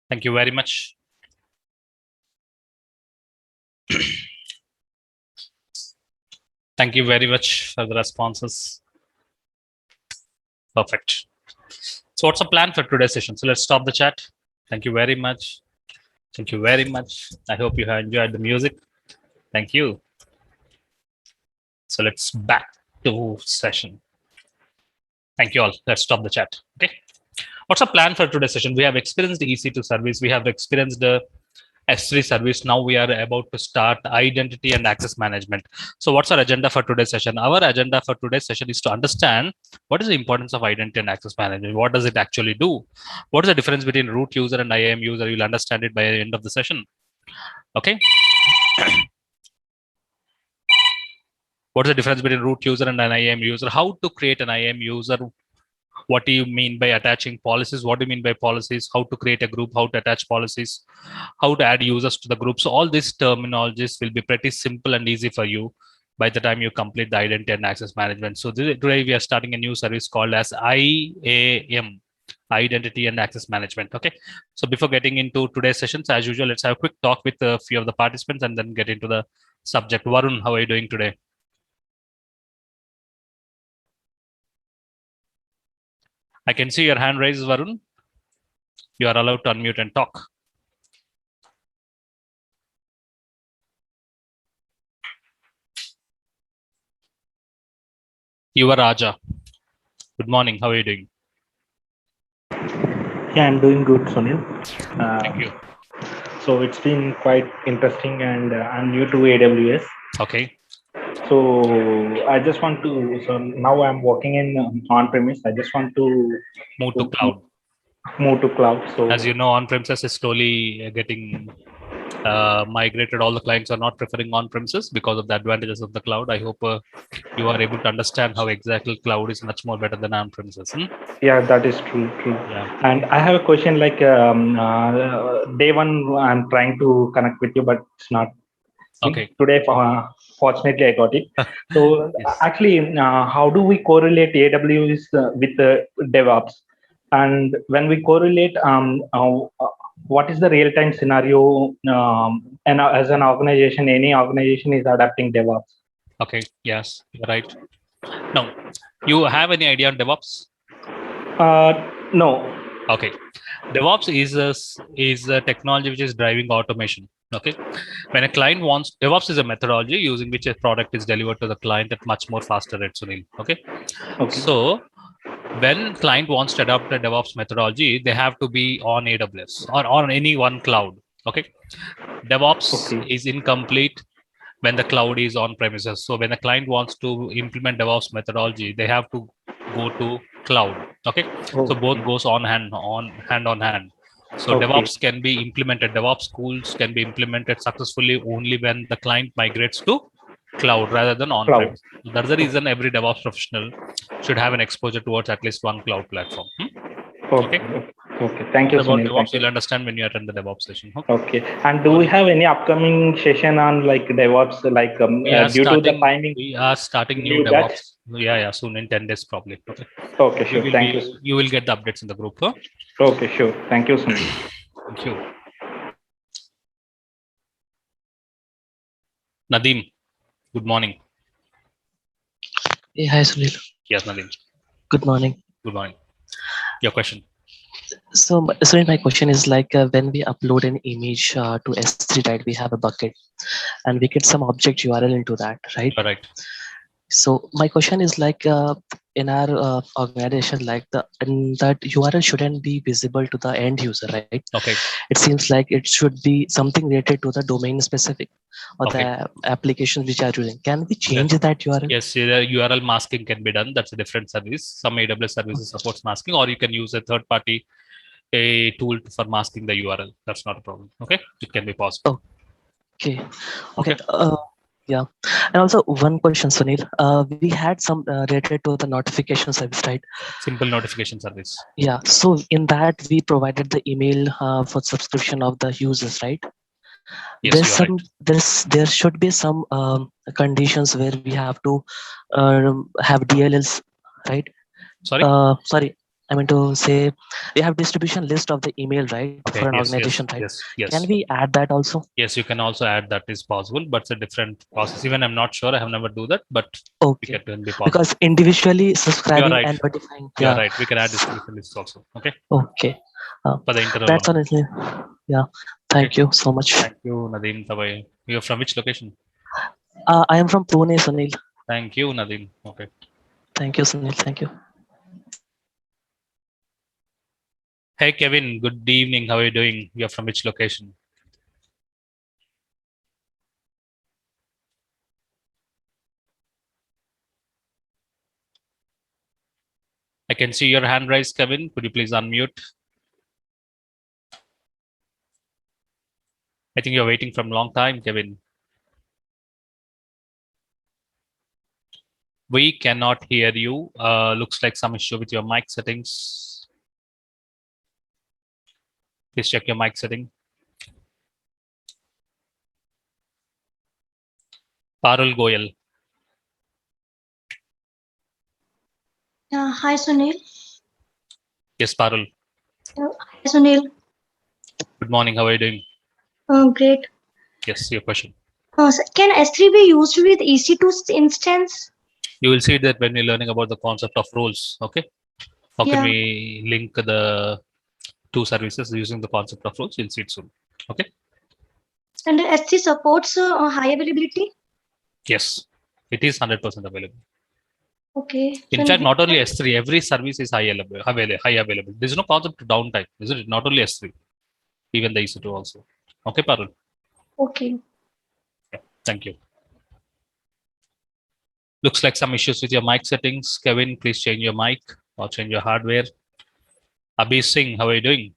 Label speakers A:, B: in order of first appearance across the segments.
A: Thank you very much. Thank you very much for the responses. Perfect. So what's the plan for today's session? So let's stop the chat. Thank you very much. Thank you very much. I hope you have enjoyed the music. Thank you. So let's back to session. Thank you all. Let's stop the chat. Okay. What's the plan for today's session? We have experienced the EC2 service. We have experienced the S3 service. Now we are about to start identity and access management. So what's our agenda for today's session? Our agenda for today's session is to understand what is the importance of identity and access management. What does it actually do? What is the difference between root user and IAM user? You'll understand it by the end of the session. Okay. What is the difference between root user and an IAM user? How to create an IAM user? What do you mean by attaching policies? What do you mean by policies? How to create a group? How to attach policies? How to add users to the group? So all these terminologies will be pretty simple and easy for you by the time you complete the identity and access management. So today we are starting a new service called as IAM, Identity and Access Management. Okay. So before getting into today's sessions, as usual, let's have a quick talk with a few of the participants and then get into the subject. Varun, how are you doing today? I can see your hand raised, Varun. You are allowed to unmute and talk. Yuva Raja. Good morning. How are you doing?
B: Yeah, I'm doing good, Sunil.
A: Thank you.
B: So it's been quite interesting, and I'm new to AWS.
A: Okay.
B: So I just want to. So now I'm working in on-premise. I just want to
A: move to cloud.
B: Move to cloud. So
A: as you know, on-premises is slowly getting migrated. All the clients are not preferring on-premises because of the advantages of the cloud. I hope you are able to understand how exactly cloud is much more better than on-premises.
B: Yeah, that is true.
A: Yeah.
B: And I have a question. Like day one, I'm trying to connect with you, but it's not.
A: Okay.
B: Today, fortunately, I got it. So
A: yes.
B: Actually, how do we correlate AWS with DevOps? And when we correlate, what is the real-time scenario? And as an organization, any organization is adapting DevOps.
A: Okay. Yes, you're right. Now, you have any idea on DevOps?
B: No.
A: Okay. DevOps is a technology which is driving automation. Okay. When a client wants, DevOps is a methodology using which a product is delivered to the client at much more faster rate, Sunil. Okay. So when client wants to adopt a DevOps methodology, they have to be on AWS or on any one cloud. Okay. DevOps is incomplete when the cloud is on premises. So when the client wants to implement DevOps methodology, they have to go to cloud. Okay. So both goes hand on hand. So DevOps can be implemented. DevOps tools can be implemented successfully only when the client migrates to cloud rather than on-prem. That's the reason every DevOps professional should have an exposure towards at least one cloud platform.
B: Okay. Thank you,
A: about
B: Sunil.
A: DevOps, you'll understand when you attend the DevOps session.
B: Okay. And do we have any upcoming session on like DevOps? Like due to the timing,
A: we are starting new DevOps. Yeah, soon in 10 days probably. Okay.
B: Okay, sure. Thank you.
A: You will get the updates in the group. Huh?
B: Okay, sure. Thank you, Sunil.
A: Thank you. Nadeem, good morning.
C: Hey, hi, Sunil.
A: Yes, Nadeem.
C: Good morning.
A: Good morning. Your question.
C: So my question is like when we upload an image to S3, right, we have a bucket and we get some object URL into that, right?
A: Right.
C: So my question is like in our organization, like that URL shouldn't be visible to the end user, right?
A: Okay.
C: It seems like it should be something related to the domain specific or the applications which are using. Can we change that URL?
A: Yes, the URL masking can be done. That's a different service. Some AWS services supports masking, or you can use a third party tool for masking the URL. That's not a problem. Okay, it can be possible.
C: Okay. Yeah, and also one question, Sunil. We had some related to the notification service, right?
A: Simple notification service.
C: Yeah. So in that we provided the email for subscription of the users, right?
A: Yes,
C: there should be some conditions where we have to have DLLs, right?
A: Sorry.
C: I mean to say, we have distribution list of the email, right, for
A: Okay.
C: an
A: Yes.
C: organization,
A: Yes.
C: right?
A: Yes.
C: Can
A: Yes.
C: we add that also?
A: Yes. You can also add that is possible, but it's a different process. Even I'm not sure. I have never do that, but
C: Okay,
A: it can be possible.
C: because individually
A: You are
C: subscribing
A: right.
C: and notifying.
A: You are
C: Yeah.
A: right. We can add distribution lists also. Okay.
C: Okay.
A: For the internal
C: That's
A: one.
C: honestly. Yeah. Thank you so much.
A: Thank you, Nadeem Tawai. You're from which location?
C: I am from Pune, Sunil.
A: Thank you, Nadeem. Okay.
C: Thank you, Sunil. Thank you.
A: Hey, Kevin. Good evening. How are you doing? You're from which location? I can see your hand raised, Kevin. Could you please unmute? I think you're waiting from a long time, Kevin. We cannot hear you. Looks like some issue with your mic settings. Please check your mic setting. Parul Goyal.
D: Hi Sunil.
A: Yes, Parul.
D: Hi Sunil.
A: Good morning. How are you doing?
D: Great.
A: Yes, your question.
D: Can S3 be used with EC2 instance?
A: You will see that when we're learning about the concept of roles. Okay. How can
D: Yeah.
A: we link the two services using the concept of roles? You'll see it soon. Okay.
D: And S3 supports high availability?
A: Yes, it is 100% available.
D: Okay.
A: In fact, not only S3, every service is high available. There's no concept of downtime, isn't it? Not only S3, even the EC2 also. Okay, Parul.
D: Okay.
A: Yeah, thank you. Looks like some issues with your mic settings. Kevin, please change your mic or change your hardware. Abhi Singh, how are you doing?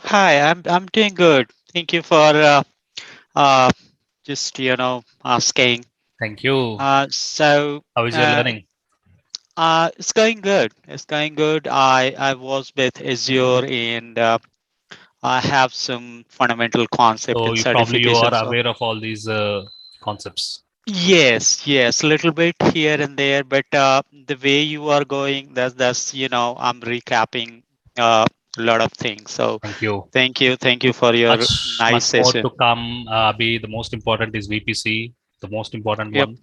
E: Hi, I'm doing good. Thank you for uh, just asking.
A: Thank you.
E: So
A: How is your learning?
E: it's going good. It's going good. I was with Azure and I have some fundamental concept
A: So
E: and
A: you are
E: certifications.
A: aware of all these concepts.
E: Yes, a little bit here and there, but the way you are going, that's I'm recapping a lot of things. So
A: Thank you.
E: thank you for your
A: Much
E: nice
A: more
E: session.
A: to come. Abhi, the most important is VPC, the most important
E: Yep.
A: one.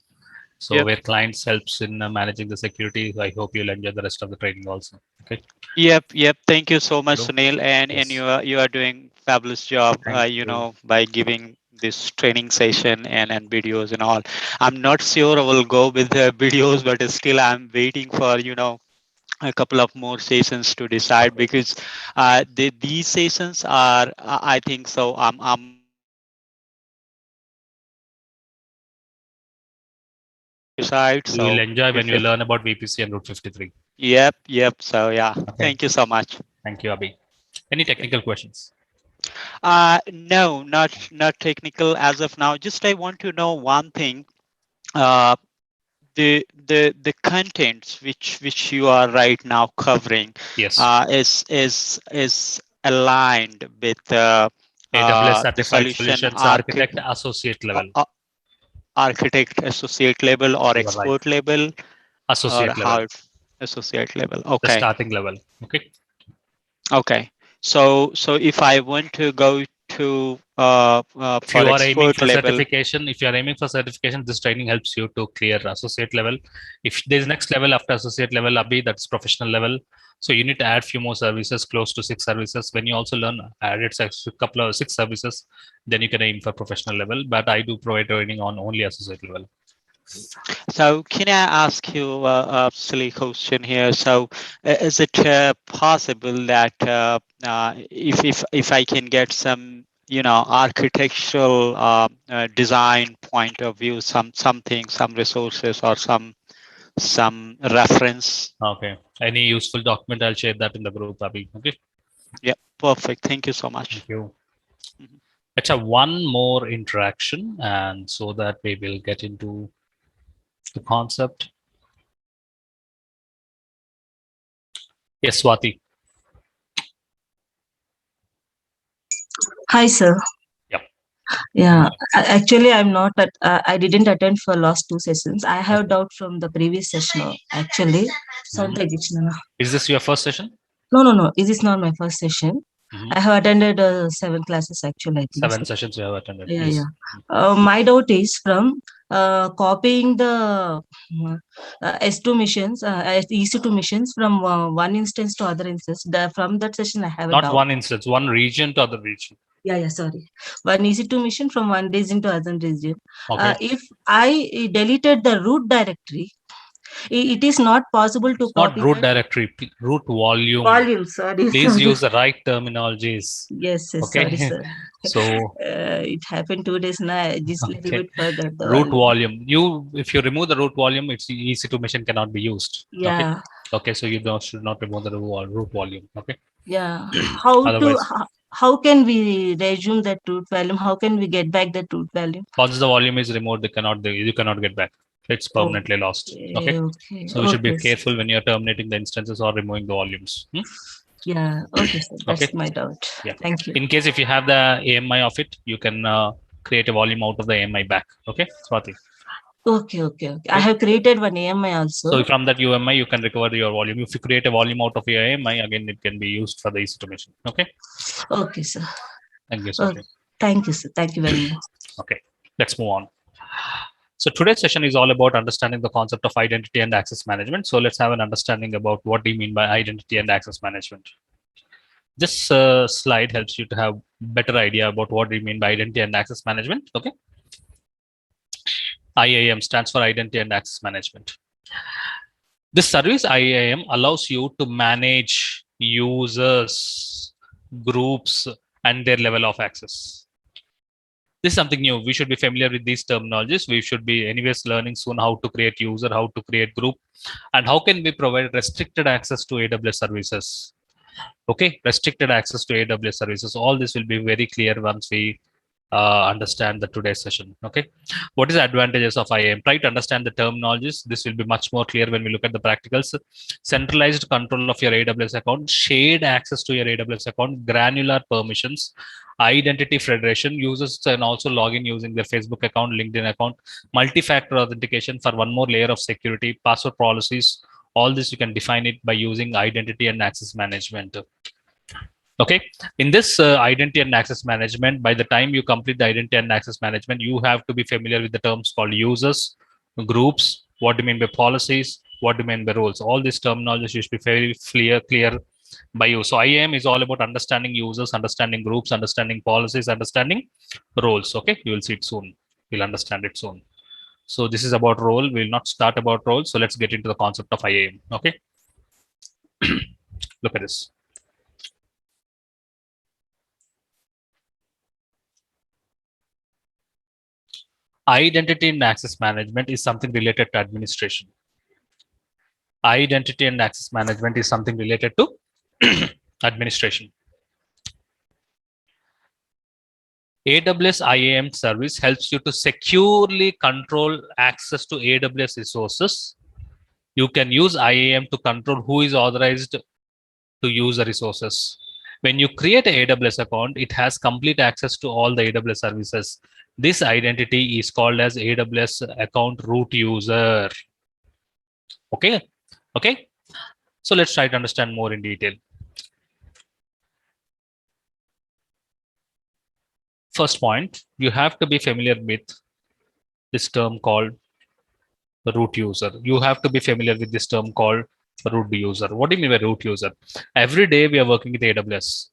A: So
E: Yep.
A: where clients helps in managing the security. I hope you'll enjoy the rest of the training also. Okay.
E: Yep. Thank you so much,
A: Hello?
E: Sunil, and
A: Yes.
E: you are doing fabulous job.
A: Thank you.
E: By giving this training session and videos and all. I'm not sure I will go with the videos, but still I'm waiting for a couple of more sessions to decide because these sessions are I think so. I'm decide.
A: You will
E: So
A: enjoy when you
E: if
A: learn about VPC and Route 53.
E: yep. So yeah,
A: Okay.
E: thank you so much.
A: Thank you, Abhi. Any technical questions?
E: No, not technical as of now. Just I want to know one thing. Uh, the contents which you are right now covering
A: Yes.
E: is aligned with
A: AWS
E: the
A: certified
E: solution
A: solutions architect associate level.
E: architect associate level or
A: You are right.
E: expert level or
A: Associate
E: how
A: level.
E: associate level.
A: The
E: Okay.
A: starting level. Okay.
E: Okay. So if I want to go to
A: If
E: for
A: you are aiming
E: expert
A: for
E: level,
A: certification, this training helps you to clear associate level. If there's next level after associate level, Abhi, that's professional level. So you need to add few more services, close to 6 services. When you also learn added a couple of 6 services, then you can aim for professional level. But I do provide training on only associate level.
E: so can I ask you a silly question here? So is it possible that if I can get some architectural design point of view, something, some resources or some reference?
A: Okay. Any useful document, I'll share that in the group, Abhi. Okay.
E: Yeah, perfect. Thank you so much.
A: Thank you.
E: Mhm.
A: Let's have one more interaction, and so that we will get into the concept. Yes, Swati.
F: Hi, sir.
A: Yep.
F: Yeah, actually, I'm not. I didn't attend for last two sessions. I have doubt from the previous session. Actually, sound
A: Is this your first session?
F: No. This is not my first session.
A: Mhm.
F: I have attended 7 classes actually. I think
A: 7
F: so.
A: sessions you have attended.
F: Yeah,
A: Yes.
F: yeah. My doubt is from copying the S2 missions, EC2 missions from one instance to other instance. From that session, I have a
A: Not
F: doubt.
A: one instance, one region to other region.
F: Yeah, sorry. One EC2 mission from one region to other region.
A: Okay.
F: If I deleted the root directory, it is not possible to
A: It's not
F: copy
A: root
F: that
A: directory, root volume.
F: volume. Sorry.
A: Please
F: sorry.
A: use the right terminologies.
F: Yes,
A: Okay.
F: sorry, sir.
A: So
F: It happened 2 days now. Just little
A: okay.
F: bit further. The
A: Root
F: volume.
A: volume. If you remove the root volume, it's EC2 machine cannot be used.
F: Yeah.
A: Okay. Okay. So you should not remove the root volume. Okay.
F: Yeah. How
A: Otherwise,
F: how can we resume that root volume? How can we get back that root volume?
A: once the volume is removed, you cannot get back. It's permanently lost. Okay.
F: Okay.
A: So we should be
F: Okay, sir.
A: careful when you're terminating the instances or removing the volumes.
F: Yeah. Okay, sir. That's
A: Okay.
F: my doubt.
A: Yeah.
F: Thank you.
A: In case if you have the AMI of it, you can create a volume out of the AMI back. Okay, Swati.
F: Okay. I have created one AMI also.
A: So from that UMI, you can recover your volume. If you create a volume out of your AMI, again, it can be used for the EC2 machine. Okay.
F: Okay, sir.
A: Thank you, Swati.
F: Thank you, sir. Thank you very much.
A: Okay, let's move on. So today's session is all about understanding the concept of identity and access management. So let's have an understanding about what do you mean by identity and access management. This slide helps you to have better idea about what do you mean by identity and access management. Okay. IAM stands for Identity and Access Management. This service IAM allows you to manage users, groups, and their level of access. This is something new. We should be familiar with these terminologies. We should be anyways learning soon how to create user, how to create group, and how can we provide restricted access to AWS services. Okay, restricted access to AWS services. All this will be very clear once we understand the today's session. Okay, what is the advantages of IAM? Try to understand the terminologies. This will be much more clear when we look at the practicals. Centralized control of your AWS account, shared access to your AWS account, granular permissions, identity federation. Users can also log in using their Facebook account, LinkedIn account, multi-factor authentication for one more layer of security, password policies. All this you can define it by using identity and access management. Okay, in this identity and access management, by the time you complete the identity and access management, you have to be familiar with the terms called users, groups, what do you mean by policies, what do you mean by roles. All these terminologies should be very clear by you. So IAM is all about understanding users, understanding groups, understanding policies, understanding roles. Okay, you will see it soon. You'll understand it soon. So this is about role. We'll not start about roles. So let's get into the concept of IAM. Okay, look at this. Identity and access management is something related to administration. Identity and access management is something related to administration. AWS IAM service helps you to securely control access to AWS resources. You can use IAM to control who is authorized to use the resources. When you create an AWS account, it has complete access to all the AWS services. This identity is called as AWS account root user. Okay. So let's try to understand more in detail. First point, you have to be familiar with this term called root user. You have to be familiar with this term called root user. What do you mean by root user? Every day we are working with AWS,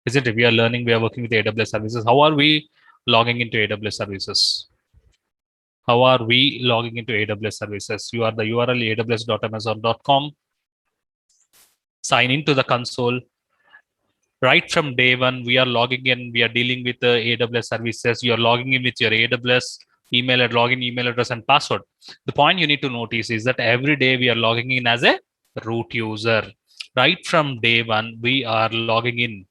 A: isn't it? We are learning, we are working with AWS services. How are we logging into AWS services? How are we logging into AWS services? You are the URL aws.amazon.com. Sign into the console. Right from day one, we are logging in. We are dealing with the AWS services. You are logging in with your AWS email and login email address and password. The point you need to notice is that every day we are logging in as a root user. Right from day one, we are logging in.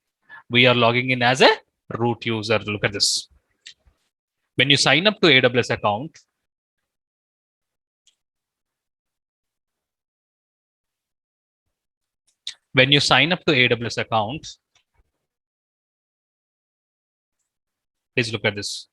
A: We are logging in as a root user. Look at this. When you sign up to AWS account, when you sign up to AWS account, Please look at this.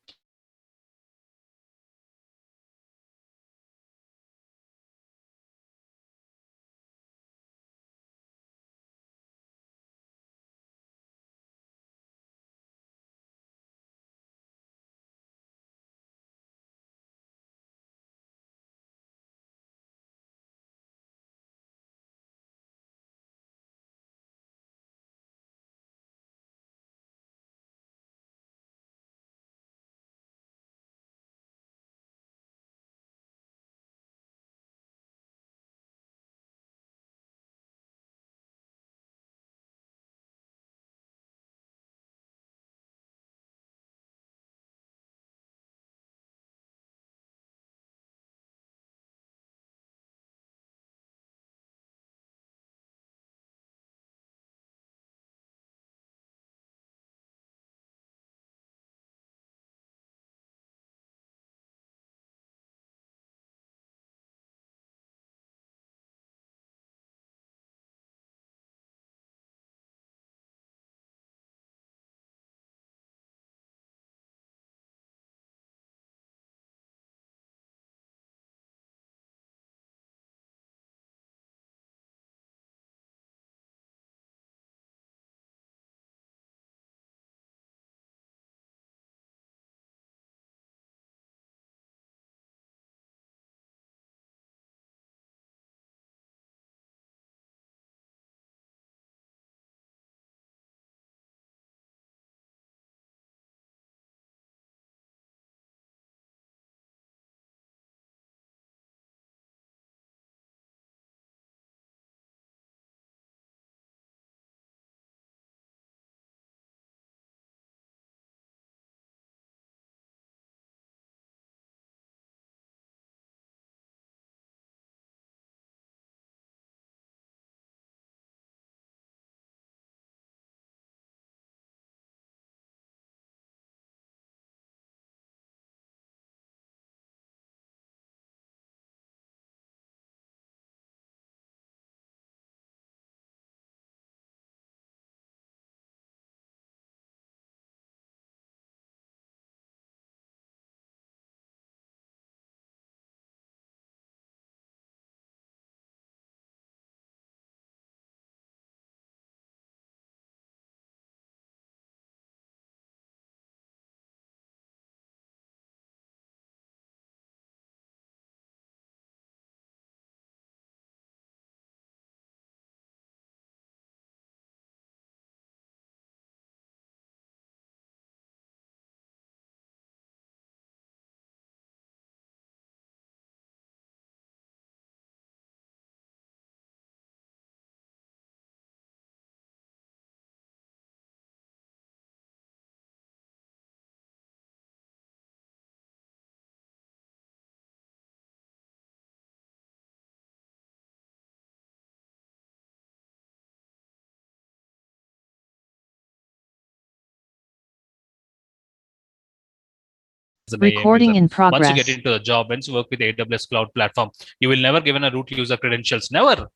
A: As an IAM
G: Recording
A: user.
G: in
A: Once you
G: progress.
A: get into the job, once you work with AWS Cloud Platform, you will never given a root user credentials. Never.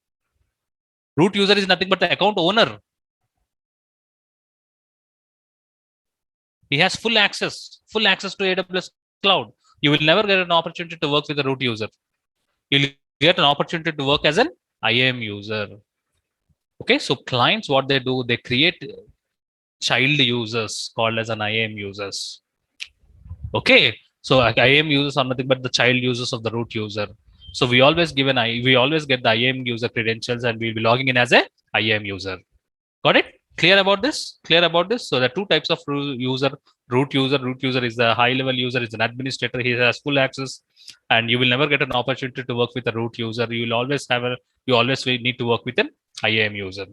A: Root user is nothing but the account owner. He has full access to AWS Cloud. You will never get an opportunity to work with a root user. You'll get an opportunity to work as an IAM user. Okay, so clients, what they do, they create child users called as an IAM users. Okay, so IAM users are nothing but the child users of the root user. So we always get the IAM user credentials, and we'll be logging in as a IAM user. Got it? Clear about this? Clear about this? So there are two types of user. Root user. Root user is the high level user, is an administrator. He has full access, and you will never get an opportunity to work with a root user. You always need to work with an IAM user.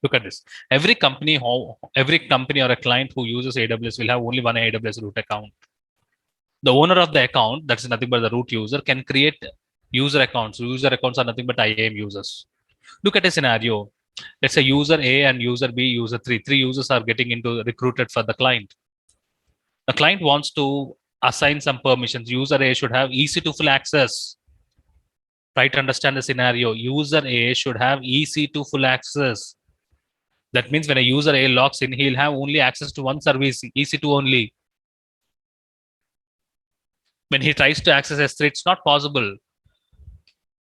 A: Look at this. Every company or a client who uses AWS will have only one AWS root account. The owner of the account, that's nothing but the root user, can create user accounts. User accounts are nothing but IAM users. Look at a scenario. Let's say user A and user B, user 3. Three users are getting into recruited for the client. The client wants to assign some permissions. User A should have EC2 full access. Try to understand the scenario. User A should have EC2 full access. That means when a user A logs in, he'll have only access to one service, EC2 only. When he tries to access S3, it's not possible.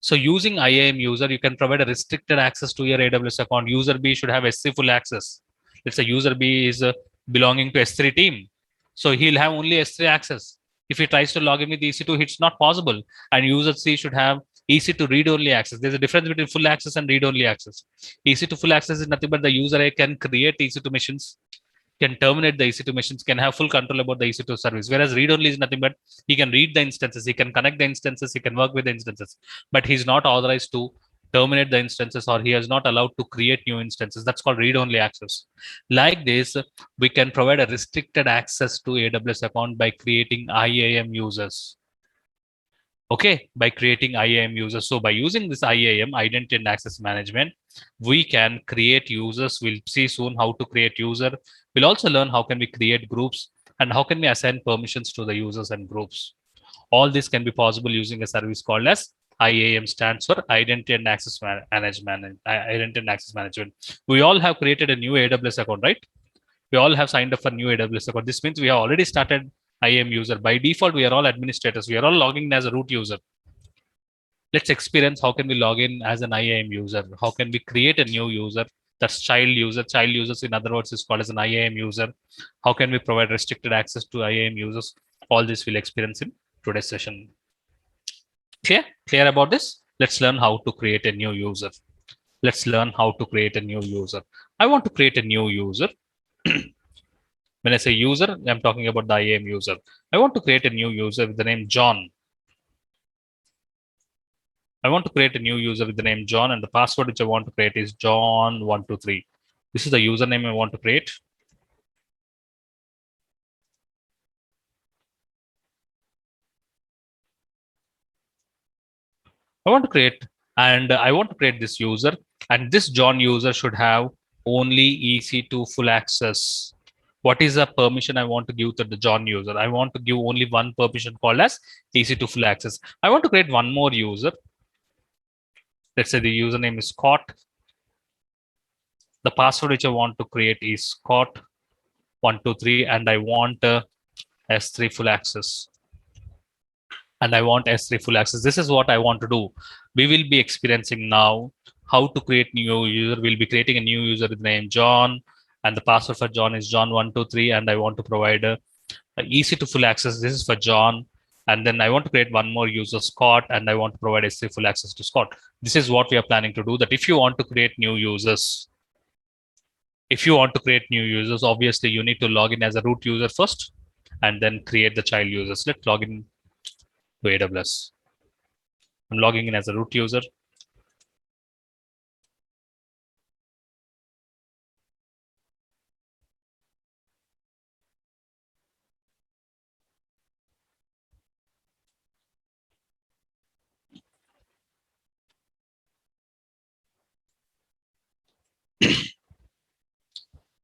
A: So using IAM user, you can provide a restricted access to your AWS account. User B should have S3 full access. Let's say user B is belonging to S3 team. So he'll have only S3 access. If he tries to log in with EC2, it's not possible. And user C should have EC2 read-only access. There's a difference between full access and read-only access. EC2 full access is nothing but the user A can create EC2 machines, can terminate the EC2 machines, can have full control about the EC2 service. Whereas read-only is nothing but he can read the instances, he can connect the instances, he can work with the instances, but he's not authorized to terminate the instances, or he is not allowed to create new instances. That's called read-only access. Like this, we can provide a restricted access to AWS account by creating IAM users. Okay, by creating IAM users. So by using this IAM, Identity and Access Management, we can create users. We'll see soon how to create user. We'll also learn how can we create groups and how can we assign permissions to the users and groups. All this can be possible using a service called as IAM, stands for Identity and Access Management. Identity and Access Management. We all have created a new AWS account, right? We all have signed up for new AWS account. This means we have already started IAM user. By default, we are all administrators. We are all logging in as a root user. Let's experience how can we log in as an IAM user. How can we create a new user? That's child user. Child users, in other words, is called as an IAM user. How can we provide restricted access to IAM users? All this we'll experience in today's session. Clear about this? Let's learn how to create a new user. Let's learn how to create a new user. I want to create a new user. When I say user, I'm talking about the IAM user. I want to create a new user with the name John. I want to create a new user with the name John, and the password which I want to create is John123. This is the username I want to create. I want to create this user, and this John user should have only EC2 full access. What is the permission I want to give to the John user? I want to give only one permission called as EC2 full access. I want to create one more user. Let's say the username is Scott. The password which I want to create is Scott123, and I want S3 full access. And I want S3 full access. This is what I want to do. We will be experiencing now how to create new user. We'll be creating a new user with the name John, and the password for John is John123, and I want to provide a EC2 full access. This is for John, and then I want to create one more user, Scott, and I want to provide S3 full access to Scott. This is what we are planning to do. That if you want to create new users, obviously you need to log in as a root user first, and then create the child users. Let's log in to AWS. I'm logging in as a root user.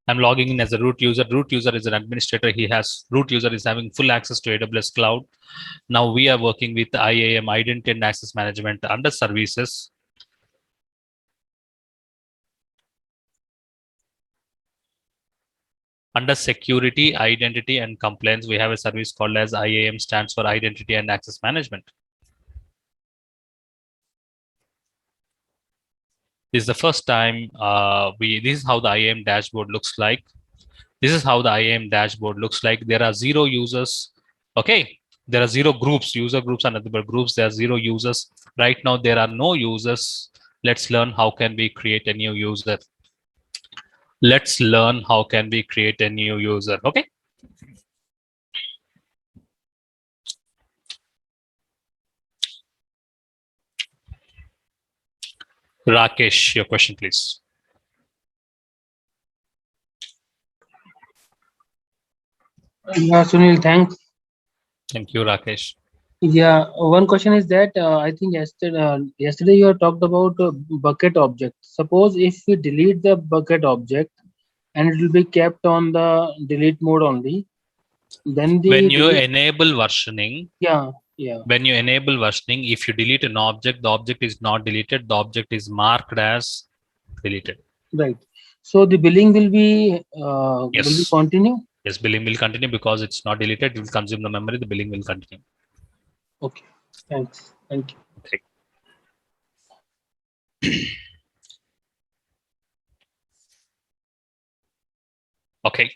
A: I'm logging in as a root user. Root user is an administrator. Root user is having full access to AWS cloud. Now we are working with IAM, Identity and Access Management, under services. Under security, identity, and compliance, we have a service called as IAM, stands for Identity and Access Management. This is the first time this is how the IAM dashboard looks like. This is how the IAM dashboard looks like. There are 0 users. Okay, there are 0 groups. User groups and other groups. There are 0 users. Right now, there are no users. Let's learn how can we create a new user. Let's learn how can we create a new user. Okay. Rakesh, your question, please.
G: Sunil, thanks.
A: Thank you, Rakesh.
G: Yeah, one question is that I think yesterday you talked about bucket object. Suppose if we delete the bucket object and it will be kept on the delete mode only, then
A: when you enable versioning, when you enable versioning, if you delete an object, the object is not deleted, the object is marked as deleted.
G: Right. So the billing will be
A: yes.
G: Will be continue?
A: Yes, billing will continue because it's not deleted. It will consume the memory. The billing will continue.
G: Okay. Thanks. Thank you.
A: Okay. Okay,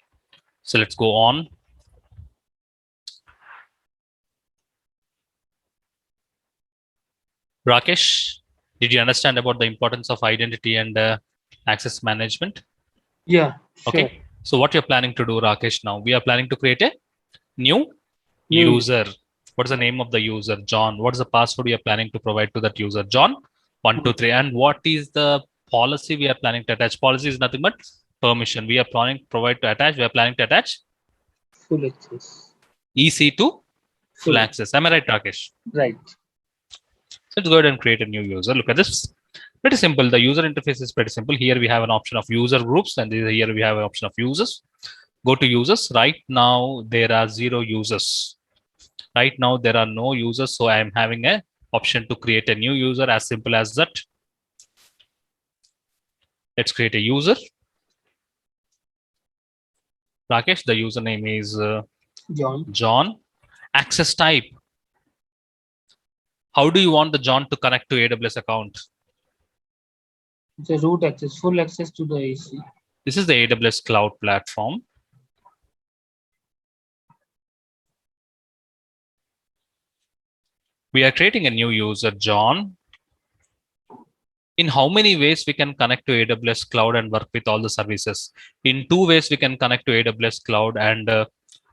A: so let's go on. Rakesh, did you understand about the importance of identity and access management?
G: Yeah. Sure.
A: Okay, so what you're planning to do, Rakesh, now we are planning to create a new
G: New
A: user. What's the name of the user? John. What's the password we are planning to provide to that user? John 123. And what is the policy we are planning to attach? Policy is nothing but permission. We are planning to provide to attach. We are planning to attach
G: full access.
A: EC2 full access. Am I right, Rakesh?
G: Right.
A: So let's go ahead and create a new user. Look at this. Pretty simple. The user interface is pretty simple. Here we have an option of user groups, and here we have an option of users. Go to users. Right now there are 0 users. Right now there are no users, so I am having a option to create a new user, as simple as that. Let's create a user. Rakesh, the username is John. Access type. How do you want the John to connect to AWS account?
G: It's a root access, full access to the AC.
A: This is the AWS cloud platform. We are creating a new user, John. In how many ways we can connect to AWS cloud and work with all the services? In 2 ways we can connect to AWS cloud and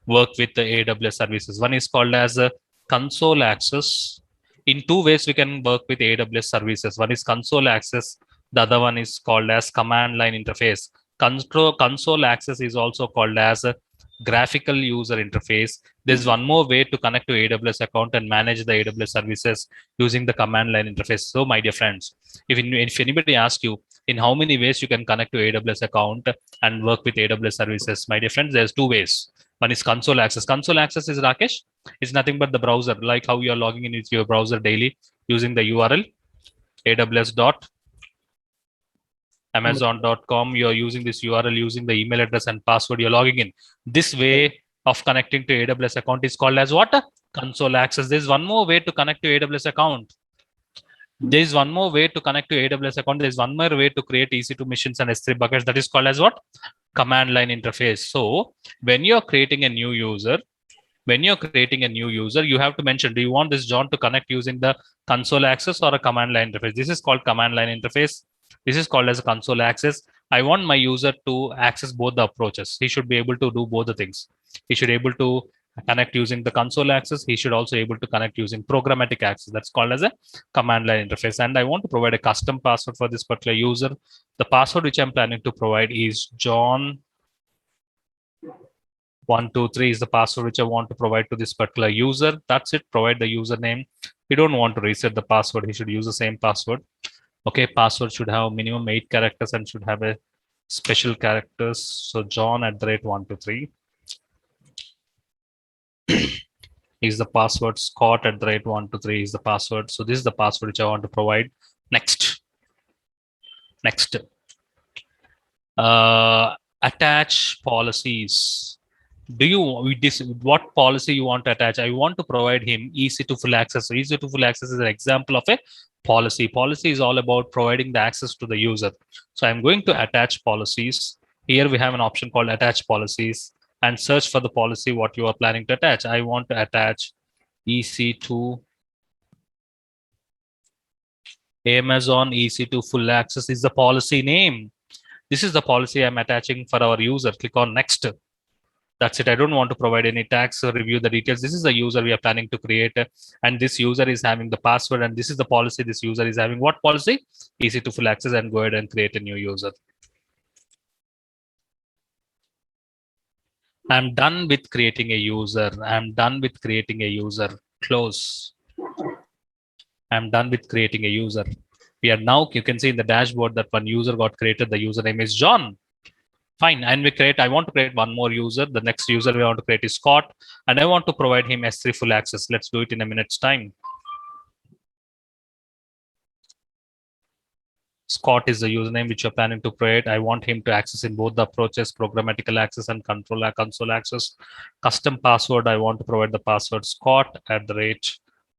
A: work with the AWS services. One is called as a console access. In 2 ways we can work with AWS services. One is console access. The other one is called as command line interface. Console access is also called as a graphical user interface. There's one more way to connect to AWS account and manage the AWS services using the command line interface. So my dear friends, if anybody asks you in how many ways you can connect to AWS account and work with AWS services, my dear friends, there's 2 ways. One is console access. Console access is, Rakesh, it's nothing but the browser, like how you are logging in with your browser daily using the URL aws.amazon.com. You're using this URL, using the email address and password, you're logging in. This way of connecting to AWS account is called as what? Console access. There's one more way to connect to AWS account. There's one more way to connect to AWS account. There's one more way to create EC2 machines and S3 buckets. That is called as what? Command line interface. So when you're creating a new user, you have to mention, do you want this John to connect using the console access or a command line interface? This is called command line interface. This is called as a console access. I want my user to access both the approaches. He should be able to do both the things. He should be able to connect using the console access. He should also be able to connect using programmatic access. That's called as a command line interface. And I want to provide a custom password for this particular user. The password which I'm planning to provide is John 123 is the password which I want to provide to this particular user. That's it. Provide the username. We don't want to reset the password. He should use the same password. Okay, password should have minimum 8 characters and should have a special characters. So John @123 is the password. Scott @123 is the password. So this is the password which I want to provide. Next. Attach policies. What policy you want to attach? I want to provide him EC2 full access. So EC2 full access is an example of a policy. Policy is all about providing the access to the user. So I'm going to attach policies. Here we have an option called attach policies and search for the policy what you are planning to attach. I want to attach EC2 Amazon EC2 full access is the policy name. This is the policy I'm attaching for our user. Click on next. That's it. I don't want to provide any tags or review the details. This is the user we are planning to create, and this user is having the password, and this is the policy this user is having. What policy? EC2 full access, and go ahead and create a new user. I'm done with creating a user. Close. I'm done with creating a user. We are now, you can see in the dashboard that one user got created. The username is John. Fine, and I want to create one more user. The next user we want to create is Scott, and I want to provide him S3 full access. Let's do it in a minute's time. Scott is the username which you're planning to create. I want him to access in both the approaches, programmatical access and console access. Custom password, I want to provide the password Scott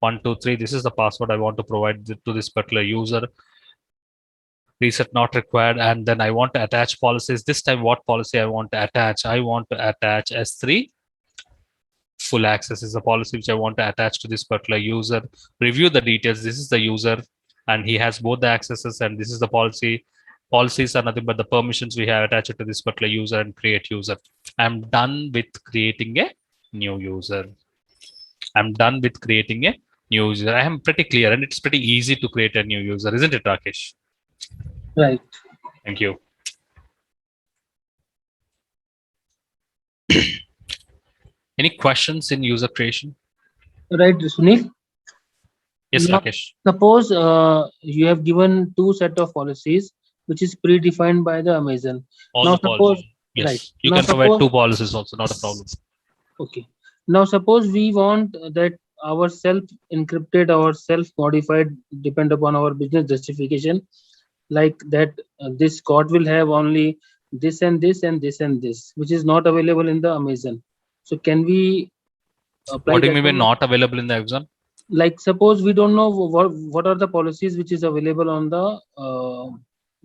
A: 1, 2, 3. This is the password I want to provide to this particular user. Reset not required. And then I want to attach policies. This time, what policy I want to attach? I want to attach S3. Full access is the policy which I want to attach to this particular user. Review the details. This is the user, and he has both the accesses, and this is the policy. Policies are nothing but the permissions we have attached to this particular user, and create user. I'm done with creating a new user. I'm done with creating a new user. I am pretty clear, and it's pretty easy to create a new user, isn't it, Rakesh?
G: Right.
A: Thank you. Any questions in user creation?
G: Right, Sunil.
A: Yes,
G: Yeah.
A: Rakesh.
G: Suppose you have given two set of policies, which is predefined by the Amazon.
A: All
G: Now
A: the policies.
G: suppose,
A: Yes,
G: right.
A: you
G: Now
A: can provide
G: suppose-
A: two policies also, not a problem.
G: Okay. Now suppose we want that our self encrypted or self modified depend upon our business justification, like that this code will have only this and this and this and this, which is not available in the Amazon. So can we apply
A: What do you
G: that
A: mean by
G: one?
A: not available in the exam?
G: Like suppose we don't know what are the policies which is available on the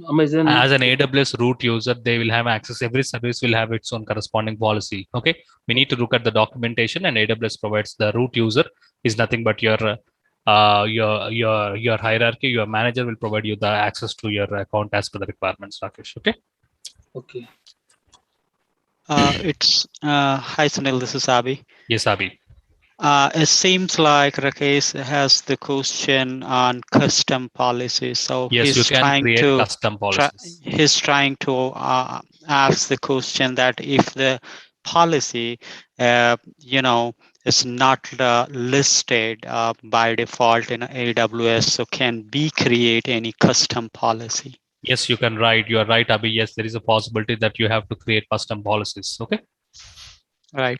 G: Amazon.
A: As an AWS root user, they will have access. Every service will have its own corresponding policy. Okay, we need to look at the documentation, and AWS provides the root user is nothing but your hierarchy. Your manager will provide you the access to your account as per the requirements. Rakesh. Okay.
G: Okay.
E: It's hi Sunil, this is Abhi.
A: Yes, Abhi.
E: It seems like Rakesh has the question on custom policies. So
A: Yes, you
E: he's
A: can
E: trying
A: create
E: to
A: custom policies.
E: he's trying to ask the question that if the policy, is not listed by default in AWS, so can we create any custom policy?
A: Yes, you can write. You are right, Abhi. Yes, there is a possibility that you have to create custom policies. Okay.
E: Right.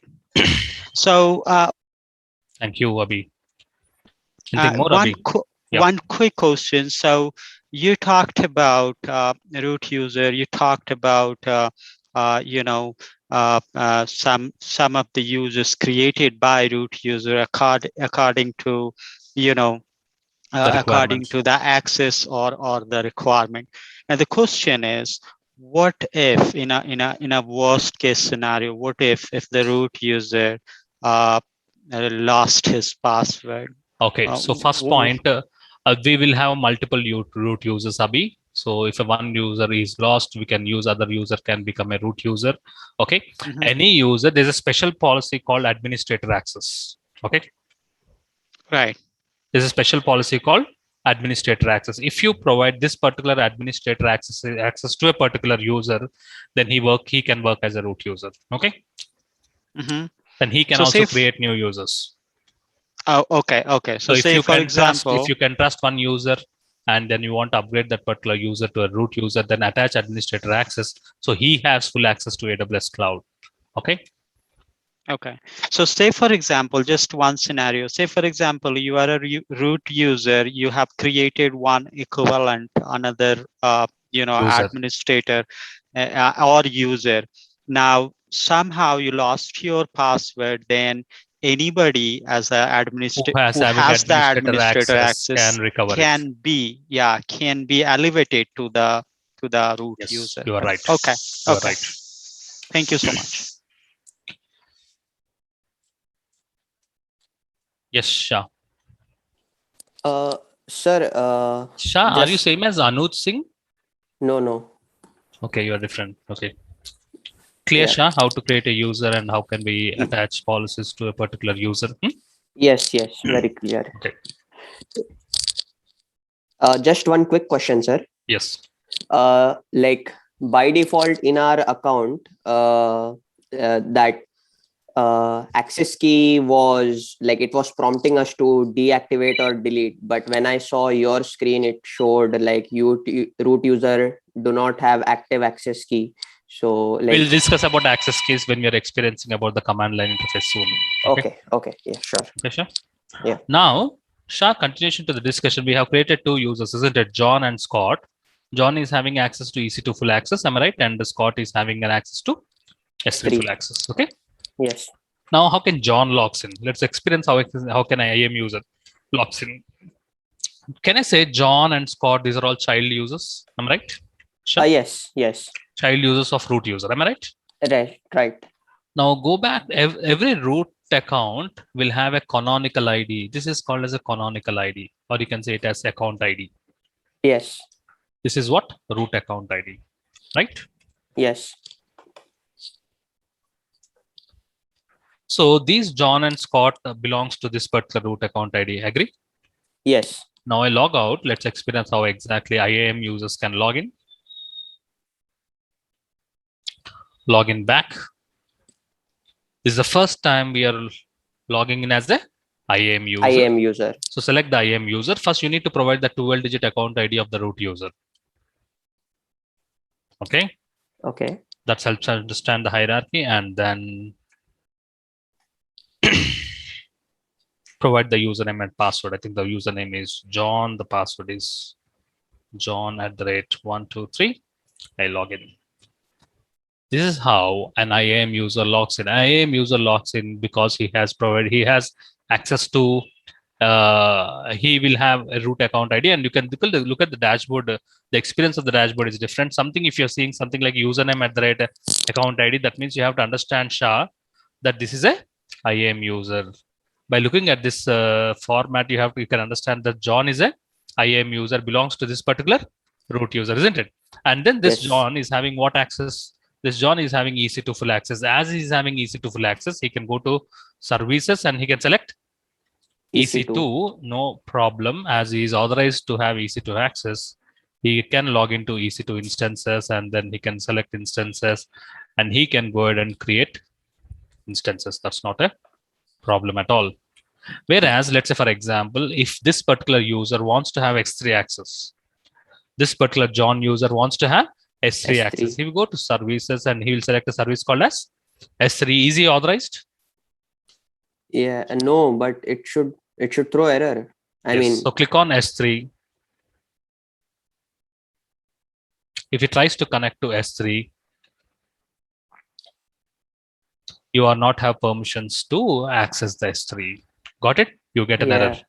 E: So
A: Thank you, Abhi. Anything more,
E: one
A: Abhi? Yeah.
E: one quick question. So you talked about root user. You talked about some of the users created by root user according to according to the access or the requirement. And the question is, what if in a worst case scenario, what if the root user lost his password?
A: Okay, so first point, we will have multiple root users, Abhi. So if one user is lost, we can use other user can become a root user. Okay,
E: Mhm.
A: any user, there's a special policy called administrator access. Okay,
E: Right.
A: there's a special policy called administrator access. If you provide this particular administrator access to a particular user, then he can work as a root user. Okay,
E: Mhm.
A: then he can
E: So
A: also
E: say
A: create new users.
E: Oh, okay. So
A: if
E: say
A: you
E: for
A: can
E: example,
A: trust, if you can trust one user, and then you want to upgrade that particular user to a root user, then attach administrator access, so he has full access to AWS cloud. Okay.
E: okay. So say for example, just one scenario. Say for example, you are a root user. You have created one equivalent, another
A: User.
E: administrator or user. Now somehow you lost your password. Then anybody as an administrator
A: Who has
E: who
A: having
E: has the
A: administrator
E: administrator
A: access can recover it.
E: can be elevated to the root
A: Yes,
E: user.
A: you are right.
E: Okay.
A: You are
E: Okay.
A: right.
E: Thank you so much.
A: Yes, Shah.
H: Sir,
A: Shah, are you
H: just-
A: same as Anuj Singh?
H: no.
A: Okay, you are different. Okay. Clear,
H: Yeah.
A: Shah, how to create a user and how can we attach policies to a particular user?
H: Yes, very clear.
A: Okay.
H: Just one quick question, sir.
A: Yes.
H: Like by default in our account, that access key was like it was prompting us to deactivate or delete. But when I saw your screen, it showed like root user do not have active access key. So like
A: We'll discuss about access keys when we are experiencing about the command line interface soon.
H: okay, yeah, sure.
A: Okay, Shah?
H: Yeah.
A: Now, Shah, continuation to the discussion, we have created two users, isn't it? John and Scott. John is having access to EC2 full access, am I right? And Scott is having an access to S3 full access. Okay.
H: Yes.
A: Now, how can John logs in? Let's experience how can I am user. logs in. Can I say John and Scott? These are all child users. Am I right? Sure.
H: Yes.
A: Child users of root user. Am I right?
H: Right.
A: Now go back. Every root account will have a canonical ID. This is called as a canonical ID, or you can say it as account ID.
H: Yes.
A: This is what? Root account ID, right?
H: Yes.
A: So these John and Scott belongs to this particular root account ID. Agree?
H: Yes.
A: Now I log out. Let's experience how exactly IAM users can log in. Log in back. This is the first time we are logging in as a IAM user.
H: IAM user.
A: So select the IAM user. First, you need to provide the 12-digit account ID of the root user. Okay.
H: Okay.
A: That helps understand the hierarchy, and then provide the username and password. I think the username is John. The password is John@123. I log in. This is how an IAM user logs in. IAM user logs in because he has access to. He will have a root account ID, and you can look at the dashboard. The experience of the dashboard is different. Something, if you're seeing something like username @account ID, that means you have to understand that this is a IAM user. By looking at this format, you can understand that John is a IAM user, belongs to this particular root user, isn't it? And then this
H: Yes.
A: John is having what access? This John is having EC2 full access. As he's having EC2 full access, he can go to services and he can select EC2, no problem. As he is authorized to have EC2 access, he can log into EC2 instances, and then he can select instances, and he can go ahead and create instances. That's not a problem at all. Whereas, let's say, for example, if this particular user wants to have S3 access, this particular John user wants to have S3 access, he will go to services and he will select a service called as S3. Is he authorized?
H: Yeah. No, but it should throw error. I mean,
A: so click on S3. If he tries to connect to S3, you are not have permissions to access the S3. Got it? You get an error.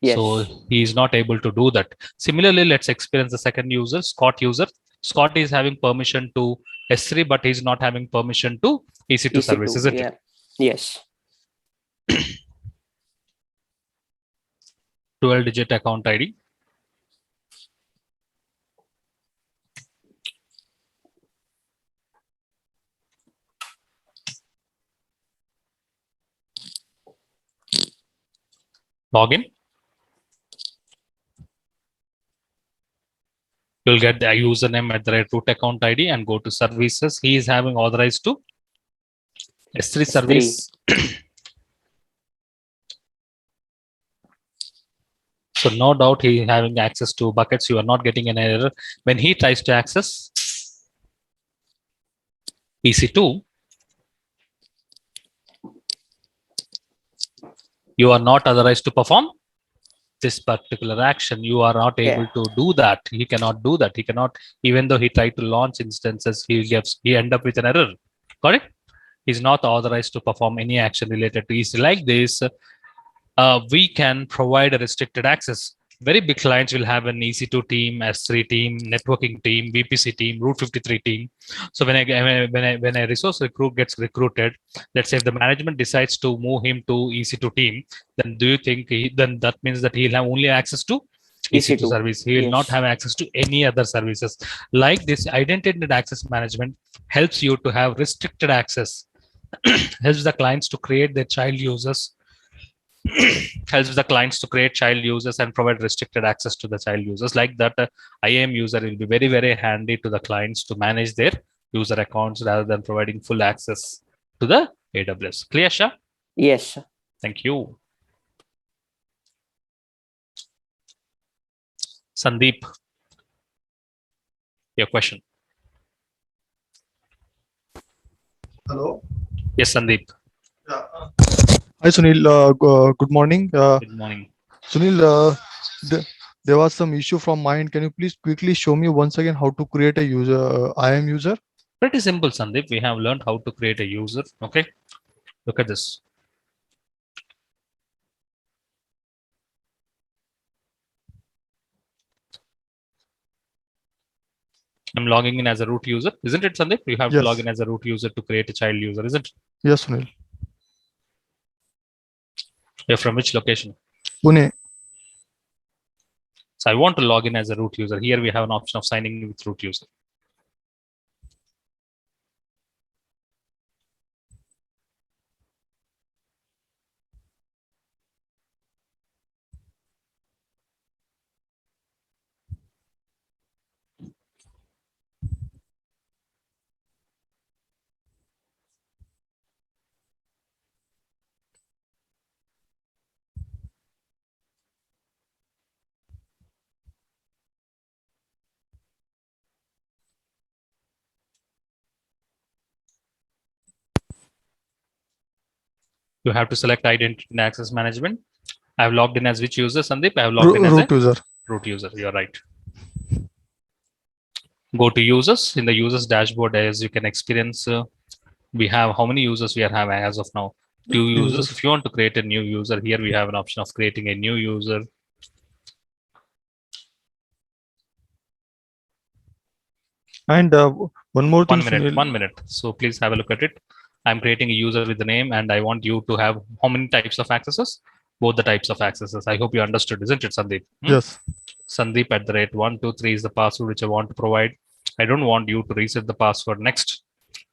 H: Yes.
A: So he is not able to do that. Similarly, let's experience the second user, Scott user. Scott is having permission to S3, but he's not having permission to EC2 service, isn't it?
H: Yes.
A: 12-digit account ID. Login. You'll get the username @root account ID and go to services. He is having authorized to S3 service. So no doubt he is having access to buckets. You are not getting an error. When he tries to access EC2, you are not authorized to perform this particular action. You are not able to do that. He cannot do that. He cannot, even though he tried to launch instances, he end up with an error. Got it? He's not authorized to perform any action related to EC. Like this, we can provide a restricted access. Very big clients will have an EC2 team, S3 team, networking team, VPC team, Route 53 team. So when a resource gets recruited, let's say if the management decides to move him to EC2 team, then do you think then that means that he'll have only access to EC2 service? He will not have access to any other services. Like this, identity access management helps you to have restricted access, helps the clients to create their child users, helps the clients to create child users and provide restricted access to the child users. Like that, IAM user will be very, very handy to the clients to manage their user accounts rather than providing full access to the AWS. Clear, Shah?
H: Yes.
A: Thank you. Sandeep, your question.
I: Hello.
A: Yes, Sandeep.
I: Hi, Sunil. Good morning.
A: Good morning.
I: Sunil, there was some issue from my end. Can you please quickly show me once again how to create a user, IAM user?
A: Pretty simple, Sandeep. We have learned how to create a user. Okay. Look at this. I'm logging in as a root user, isn't it, Sandeep? You have to
I: Yes.
A: log in as a root user to create a child user, isn't it?
I: Yes, Sunil.
A: You're from which location?
I: Pune.
A: So I want to log in as a root user. Here we have an option of signing in with root user. You have to select identity and access management. I have logged in as which user, Sandeep? I have logged in as
I: Root
A: a
I: user.
A: root user. You're right. Go to users. In the users dashboard, as you can experience, we have how many users we are having as of now. 2 users. If you want to create a new user, here we have an option of creating a new user.
I: And one more thing.
A: 1 minute.
I: Sunil.
A: 1 minute. So please have a look at it. I'm creating a user with the name, and I want you to have how many types of accesses? Both the types of accesses. I hope you understood, isn't it, Sandeep?
I: Yes.
A: Sandeep at the rate 123 is the password which I want to provide. I don't want you to reset the password next.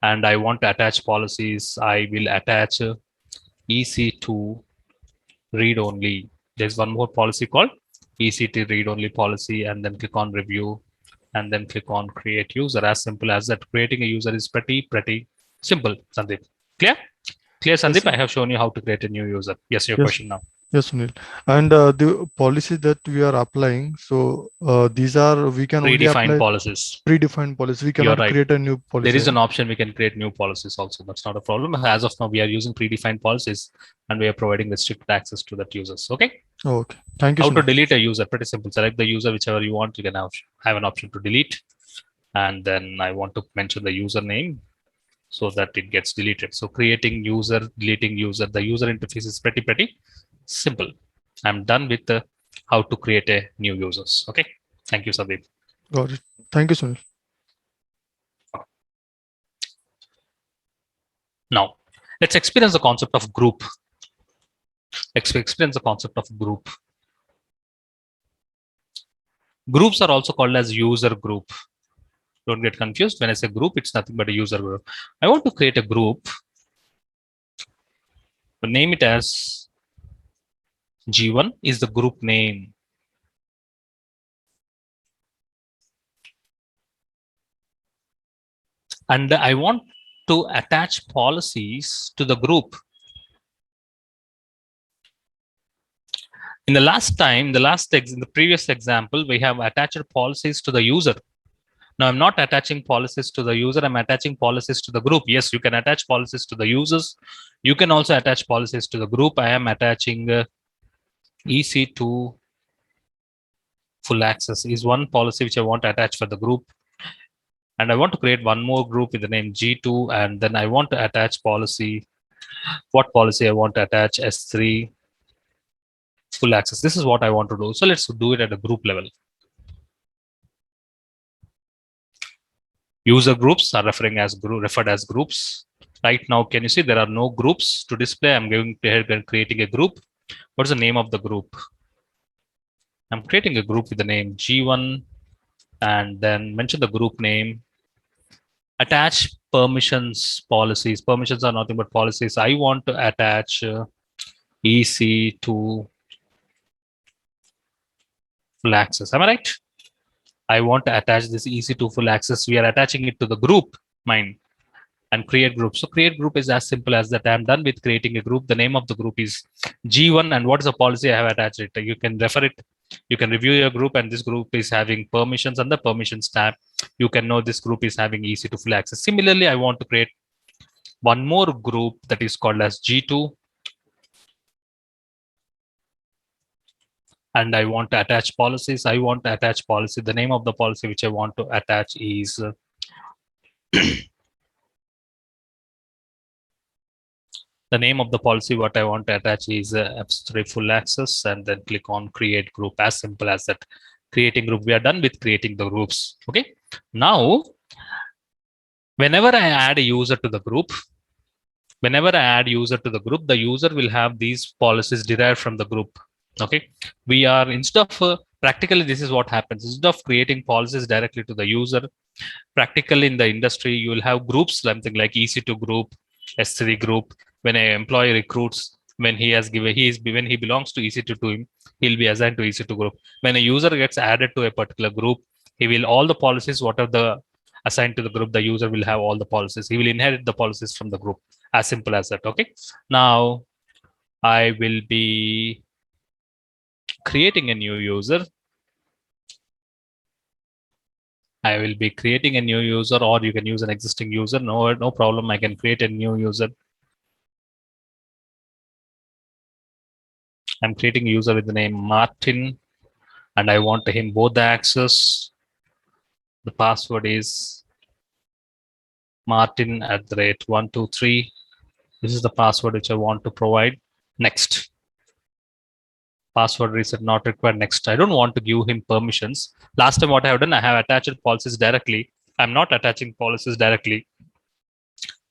A: And I want to attach policies. I will attach EC2 read only. There's one more policy called EC2 read only policy, and then click on review, and then click on create user. As simple as that. Creating a user is pretty simple, Sandeep. Clear? Clear, Sandeep?
I: Yes.
A: I have shown you how to create a new user. Yes, your
I: Yes.
A: question now.
I: Yes, Sunil. And the policies that we are applying, so these are, we can only
A: Predefined
I: apply
A: policies.
I: predefined policies. We cannot
A: right.
I: create a new policy.
A: There is an option we can create new policies also. That's not a problem. As of now, we are using predefined policies and we are providing restricted access to that users. Okay.
I: Okay. Thank you.
A: How to
I: Sunil.
A: delete a user? Pretty simple. Select the user, whichever you want. You can have an option to delete. And then I want to mention the username so that it gets deleted. So creating user, deleting user, the user interface is pretty simple. I'm done with how to create a new users. Okay. Thank you, Sandeep.
I: Got it. Thank you, Sunil.
A: Now, let's experience the concept of group. Experience the concept of group. Groups are also called as user group. Don't get confused. When I say group, it's nothing but a user group. I want to create a group. Name it as G1 is the group name. And I want to attach policies to the group. In the last time, in the previous example, we have attached policies to the user. Now I'm not attaching policies to the user. I'm attaching policies to the group. Yes, you can attach policies to the users. You can also attach policies to the group. I am attaching EC2 full access is one policy which I want to attach for the group. And I want to create one more group with the name G2. And then I want to attach policy. What policy I want to attach? S3 full access. This is what I want to do. So let's do it at a group level. User groups are referred as groups. Right now, can you see there are no groups to display? I'm going ahead and creating a group. What is the name of the group? I'm creating a group with the name G1 and then mention the group name. Attach permissions policies. Permissions are nothing but policies. I want to attach EC2 full access. Am I right? I want to attach this EC2 full access. We are attaching it to the group mine and create group. So create group is as simple as that. I'm done with creating a group. The name of the group is G1 and what is the policy I have attached it. You can refer it. You can review your group and this group is having permissions and the permissions tab. You can know this group is having EC2 full access. Similarly, I want to create one more group that is called as G2. And I want to attach policies. I want to attach policy. The name of the policy which I want to attach is the name of the policy what I want to attach is S3 full access and then click on create group. As simple as that. creating group. We are done with creating the groups. Okay. Now, whenever I add a user to the group, the user will have these policies derived from the group. Okay. We are, instead of practically, this is what happens. Instead of creating policies directly to the user, practically in the industry, you will have groups, something like EC2 group, S3 group. When an employee recruits, when he belongs to EC2 to him, he'll be assigned to EC2 group. When a user gets added to a particular group, he will all the policies, whatever the assigned to the group, the user will have all the policies. He will inherit the policies from the group. As simple as that. Okay. Now I will be creating a new user. I will be creating a new user, or you can use an existing user. No problem. I can create a new user. I'm creating a user with the name Martin, and I want him both the access. The password is Martin@123. This is the password which I want to provide. Next. Password reset not required. Next. I don't want to give him permissions. Last time what I have done, I have attached policies directly. I'm not attaching policies directly.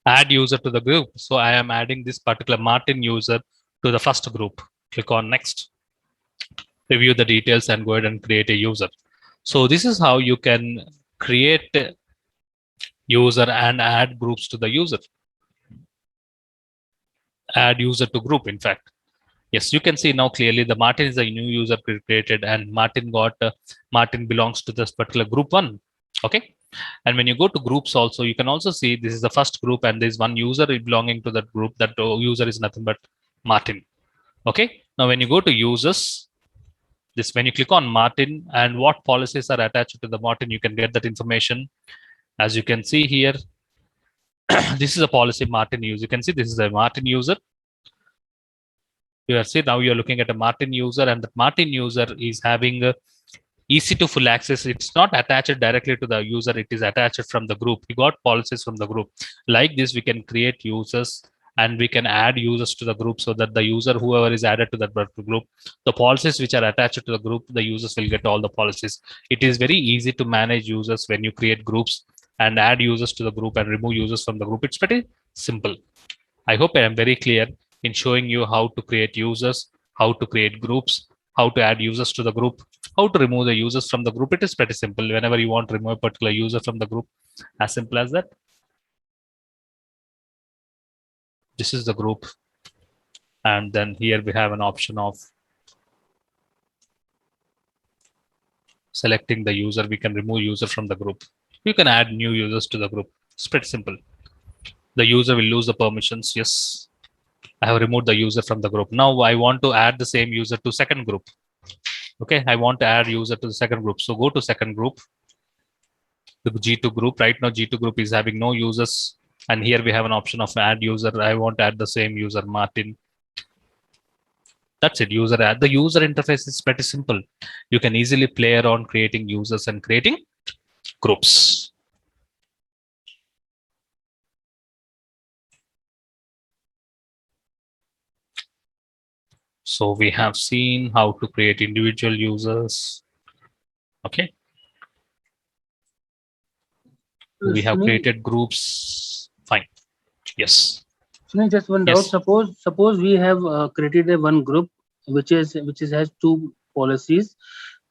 A: Add user to the group. So I am adding this particular Martin user to the first group. Click on next. Review the details and go ahead and create a user. So this is how you can create user and add groups to the user. Add user to group, in fact. Yes, you can see now clearly the Martin is a new user created, and Martin belongs to this particular group 1. Okay. And when you go to groups also, you can also see this is the first group and there's one user belonging to that group. That user is nothing but Martin. Okay. Now, when you go to users, when you click on Martin and what policies are attached to the Martin, you can get that information. As you can see here, this is a policy Martin user. You can see this is a Martin user. You see now you're looking at a Martin user, and the Martin user is having EC2 full access. It's not attached directly to the user. It is attached from the group. We got policies from the group. Like this, we can create users and we can add users to the group so that the user, whoever is added to that group, the policies which are attached to the group, the users will get all the policies. It is very easy to manage users when you create groups and add users to the group and remove users from the group. It's pretty simple. I hope I am very clear in showing you how to create users, how to create groups, how to add users to the group, how to remove the users from the group. It is pretty simple. Whenever you want to remove a particular user from the group, as simple as that. This is the group. And then here we have an option of selecting the user. We can remove user from the group. You can add new users to the group. It's pretty simple. The user will lose the permissions. Yes. I have removed the user from the group. Now I want to add the same user to second group. Okay, I want to add user to the second group. So go to second group, the G2 group. Right now G2 group is having no users. And here we have an option of add user. I want to add the same user, Martin. That's it, user add. The user interface is pretty simple. You can easily play around creating users and creating groups. So we have seen how to create individual users. Okay. We have created groups. Fine. Yes.
G: Sunil, just one doubt. Suppose we have created a one group which has 2 policies,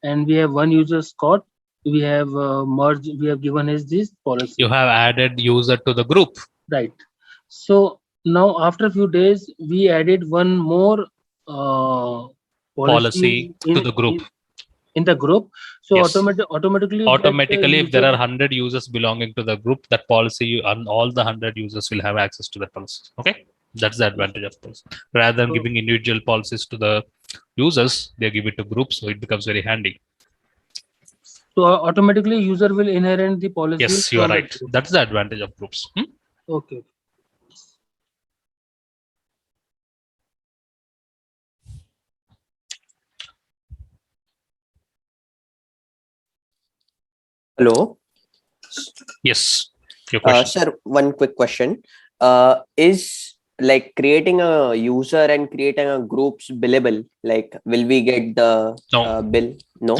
G: and we have one user, Scott. We have merged. We have given his this policy.
A: You have added user to the group.
G: Right. So now after a few days, we added one more
A: policy to the group.
G: In the group. So
A: yes.
G: automatically
A: if there are 100 users belonging to the group, that policy and all the 100 users will have access to that policy. Okay, that's the advantage of policy. Rather than giving individual policies to the users, they give it to groups, so it becomes very handy.
G: So automatically user will inherit the policy.
A: Yes, you are right. That's the advantage of groups.
G: Okay.
H: Hello.
A: Yes. Your question.
H: Sir, one quick question. Is like creating a user and creating a groups billable? Like, will we get the bill? No.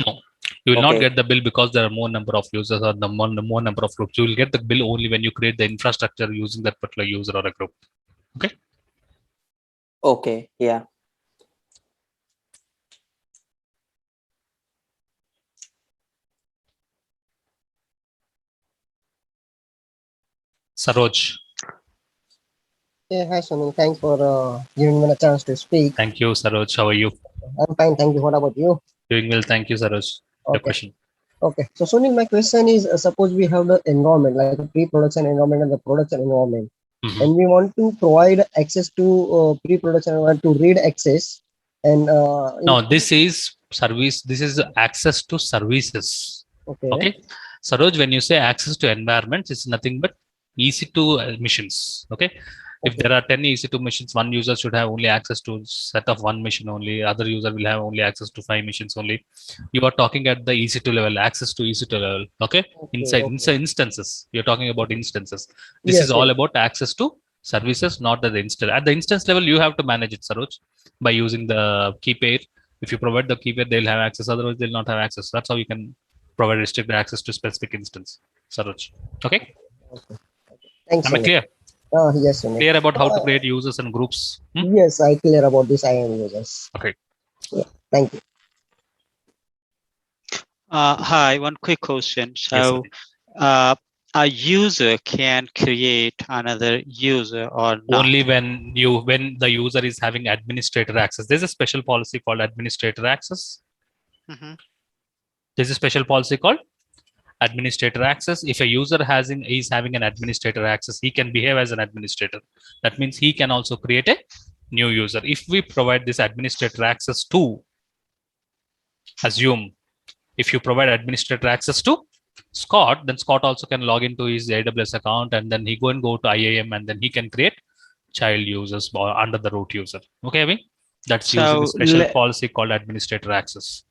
A: You will not
H: Okay.
A: get the bill because there are more number of users or the more number of groups. You will get the bill only when you create the infrastructure using that particular user or a group. Okay.
H: Okay. Yeah.
A: Saroj.
J: Yeah, hi Sunil. Thanks for giving me a chance to speak.
A: Thank you, Saroj. How are you?
J: I'm fine, thank you. What about you?
A: Doing well. Thank you, Saroj. Your
J: Okay.
A: question.
J: Okay. So Sunil, my question is: suppose we have the environment, like a pre-production environment and the production environment,
A: Mhm.
J: and we want to provide access to pre-production environment to read access, and
A: No, this is service. This is access to services.
J: okay.
A: Okay. Saroj, when you say access to environments, it's nothing but EC2 machines. Okay. If
J: Okay.
A: there are 10 EC2 machines, one user should have only access to set of one machine only. Other user will have only access to 5 machines only. You are talking at the EC2 level, access to EC2 level. Okay.
J: Okay.
A: Inside instances. You're talking about instances. This is
J: Yes.
A: all
J: Yes.
A: about access to services, not at the instance. At the instance level, you have to manage it, Saroj, by using the key pair. If you provide the key pair, they'll have access. Otherwise, they'll not have access. That's how you can provide restricted access to specific instance. Saroj. Okay.
J: Okay. Thanks,
A: Am I
J: Sunil.
A: clear?
J: Yes, Sunil.
A: Clear about how to create users and groups?
J: Yes, I clear about this IAM users.
A: Okay.
J: Yeah. Thank you.
E: Hi, one quick question.
A: Yes,
E: So, a user can create another user or not?
A: only when the user is having administrator access. There's a special policy called administrator access.
E: Mhm.
A: There's a special policy called administrator access. If a user is having an administrator access, he can behave as an administrator. That means he can also create a new user. If we provide this administrator access to, assume, if you provide administrator access to Scott, then Scott also can log into his AWS account, and then he go to IAM, and then he can create child users under the root user. Okay, Avi? That's using a
E: So,
A: special policy called administrator access.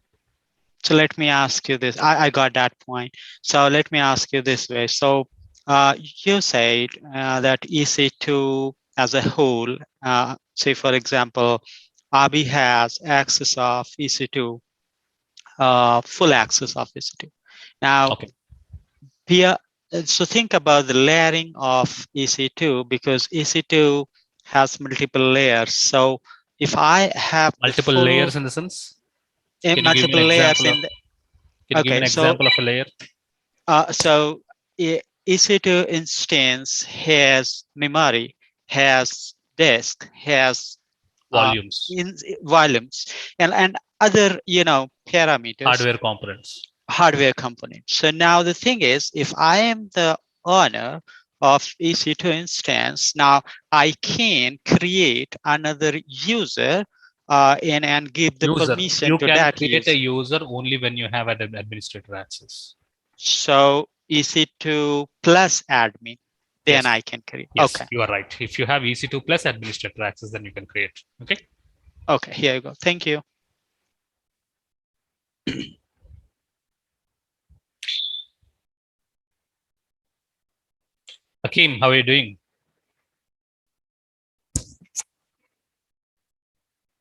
E: so let me ask you this. I got that point. So let me ask you this way. So you said that EC2 as a whole, say for example, Abi has access of EC2, full access of EC2. Now,
A: Okay.
E: so think about the layering of EC2, because EC2 has multiple layers. So if I have
A: Multiple layers in the sense? Can you give me
E: multiple
A: an
E: layers
A: example
E: in
A: of?
E: the,
A: Can you give me
E: okay,
A: an
E: so
A: example of a layer?
E: so EC2 instance has memory, has disk, has
A: Volumes,
E: volumes, and other parameters, hardware components. So now the thing is, if I am the owner of EC2 instance, now I can create another user and give the permission
A: You
E: to
A: can
E: that
A: create
E: user.
A: a user only when you have an administrator access.
E: So EC2 plus admin, then
A: Yes.
E: I can create.
A: Yes,
E: Okay.
A: you are right. If you have EC2 plus administrator access, then you can create. Okay.
E: Okay, here you go. Thank you.
A: Akeem, how are you doing?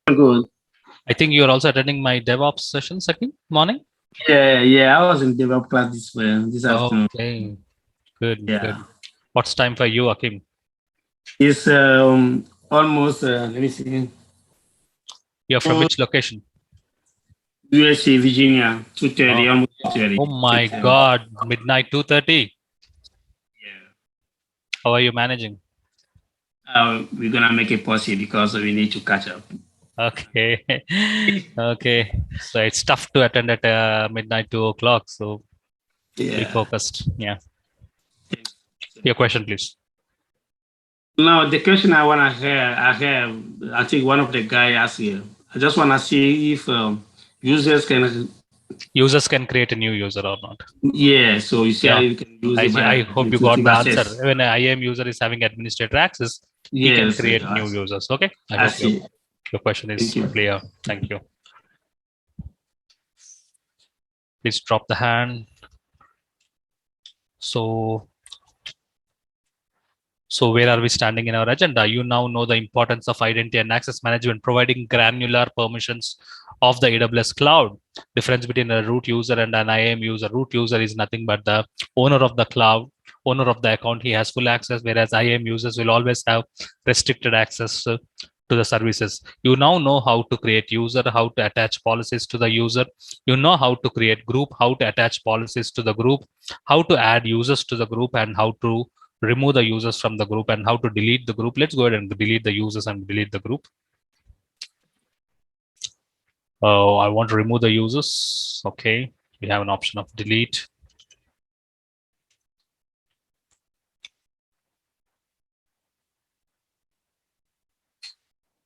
K: Good.
A: I think you are also attending my DevOps sessions, Akeem, morning?
K: Yeah, I was in develop class this afternoon.
A: Okay, good,
K: Yeah.
A: good. What's time for you, Akeem?
K: It's almost, let me see,
A: You're from which location?
K: USA, Virginia, 2:30, almost 2:30.
A: Oh my God, midnight 2:30.
K: Yeah.
A: How are you managing?
K: We're gonna make it possible because we need to catch up.
A: Okay, okay. So it's tough to attend at midnight 2 o'clock. So be focused. Yeah. Your question, please.
K: Now, the question I want to hear, I think one of the guys asked here. I just want to see if users
A: can create a new user or not.
K: Yeah, so you see how you can use it.
A: I hope you got the answer. When an IAM user is having administrator access, he can create new users. Okay. I hope your question is clear. Thank you. Please drop the hand. So So where are we standing in our agenda? You now know the importance of identity and access management, providing granular permissions of the AWS cloud. Difference between a root user and an IAM user. Root user is nothing but the owner of the cloud, owner of the account. He has full access, whereas IAM users will always have restricted access to the services. You now know how to create user, how to attach policies to the user. You know how to create group, how to attach policies to the group, how to add users to the group, and how to remove the users from the group, and how to delete the group. Let's go ahead and delete the users and delete the group. I want to remove the users. Okay, we have an option of delete.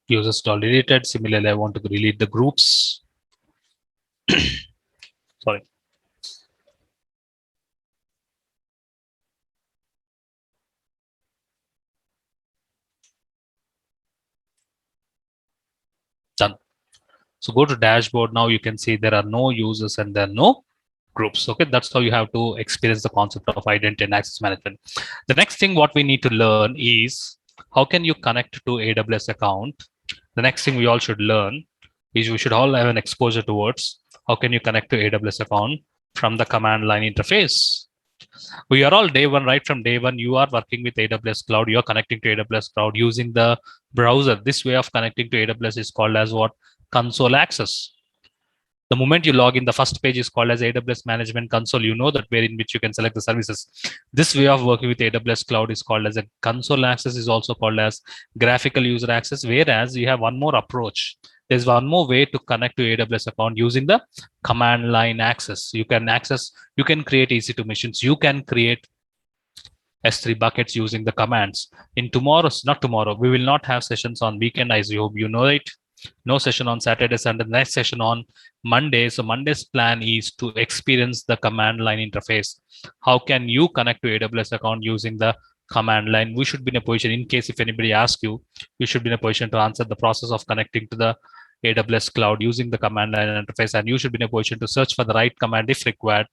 A: Users are deleted. Similarly, I want to delete the groups. Sorry. Done. So go to dashboard. Now you can see there are no users and there are no groups. Okay, that's how you have to experience the concept of identity and access management. The next thing what we need to learn is how can you connect to AWS account. The next thing we all should learn is we should all have an exposure towards how can you connect to AWS account from the command line interface. We are all day one, right from day one, you are working with AWS cloud, you're connecting to AWS cloud using the browser. This way of connecting to AWS is called as what? Console access. The moment you log in, the first page is called as AWS Management Console. You know that where in which you can select the services. This way of working with AWS Cloud is called as a console access, is also called as graphical user access. Whereas you have one more approach. There's one more way to connect to AWS account using the command line access. You can create EC2 machines. You can create S3 buckets using the commands. In not tomorrow, we will not have sessions on weekend. I hope you know it. No session on Saturday, Sunday, next session on Monday. So Monday's plan is to experience the command line interface. How can you connect to AWS account using the command line? We should be in a position, in case if anybody asks you, you should be in a position to answer the process of connecting to the AWS cloud using the command line interface. And you should be in a position to search for the right command if required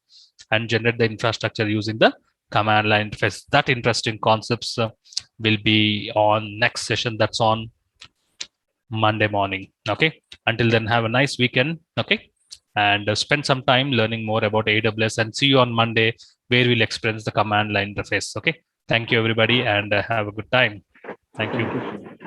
A: and generate the infrastructure using the command line interface. That interesting concepts will be on next session. That's on Monday morning. Okay, until then, have a nice weekend. Okay, and spend some time learning more about AWS, and see you on Monday where we'll experience the command line interface. Okay, thank you everybody, and have a good time. Thank you.